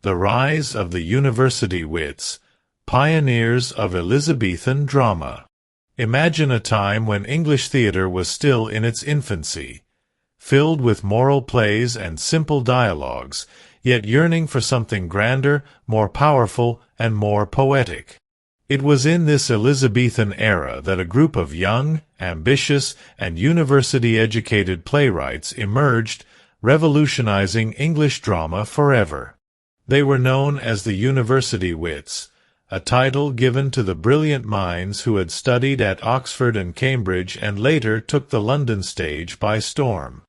The rise of the University Wits, pioneers of Elizabethan drama. Imagine a time when English theatre was still in its infancy, filled with moral plays and simple dialogues, yet yearning for something grander, more powerful, and more poetic. It was in this Elizabethan era that a group of young, ambitious, and university-educated playwrights emerged, revolutionizing English drama forever. They were known as the University Wits, a title given to the brilliant minds who had studied at Oxford and Cambridge and later took the London stage by storm.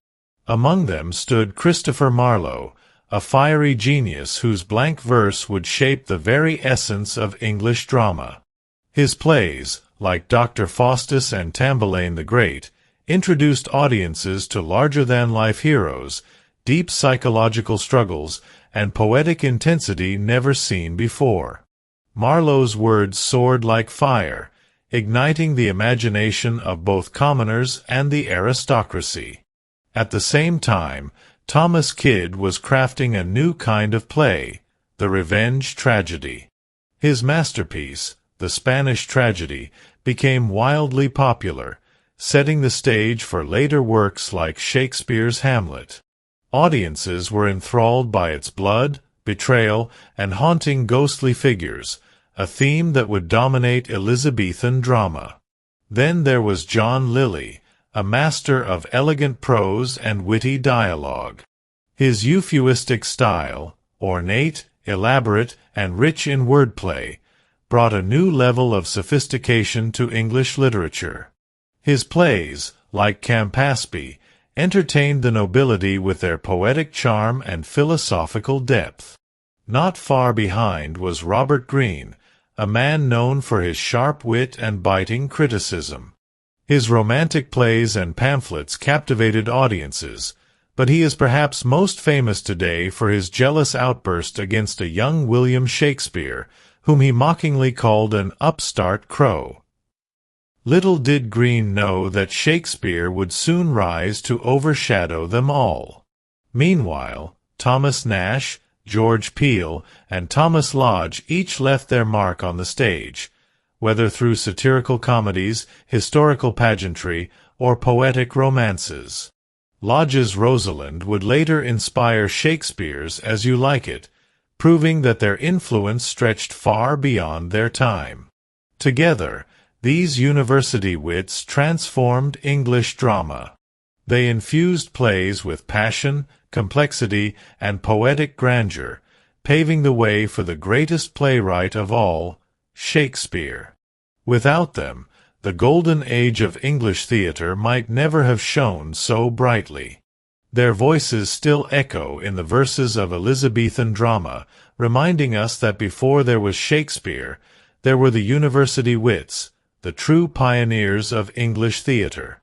Among them stood Christopher Marlowe, a fiery genius whose blank verse would shape the very essence of English drama. His plays, like Dr. Faustus and Tamburlaine the Great, introduced audiences to larger-than-life heroes, deep psychological struggles, and poetic intensity never seen before. Marlowe's words soared like fire, igniting the imagination of both commoners and the aristocracy. At the same time, Thomas Kyd was crafting a new kind of play, the revenge tragedy. His masterpiece, the Spanish tragedy, became wildly popular, setting the stage for later works like Shakespeare's Hamlet. Audiences were enthralled by its blood, betrayal, and haunting ghostly figures, a theme that would dominate Elizabethan drama. Then there was John Lyly, a master of elegant prose and witty dialogue. His euphuistic style, ornate, elaborate, and rich in wordplay, brought a new level of sophistication to English literature. His plays, like Campaspe, entertained the nobility with their poetic charm and philosophical depth. Not far behind was Robert Greene, a man known for his sharp wit and biting criticism. His romantic plays and pamphlets captivated audiences, but he is perhaps most famous today for his jealous outburst against a young William Shakespeare, whom he mockingly called an upstart crow. Little did Greene know that Shakespeare would soon rise to overshadow them all. Meanwhile, Thomas Nashe, George Peele, and Thomas Lodge each left their mark on the stage, whether through satirical comedies, historical pageantry, or poetic romances. Lodge's Rosalind would later inspire Shakespeare's As You Like It, proving that their influence stretched far beyond their time. Together, these university wits transformed English drama. They infused plays with passion, complexity, and poetic grandeur, paving the way for the greatest playwright of all, Shakespeare. Without them, the golden age of English theatre might never have shone so brightly. Their voices still echo in the verses of Elizabethan drama, reminding us that before there was Shakespeare, there were the University Wits, the true pioneers of English theatre.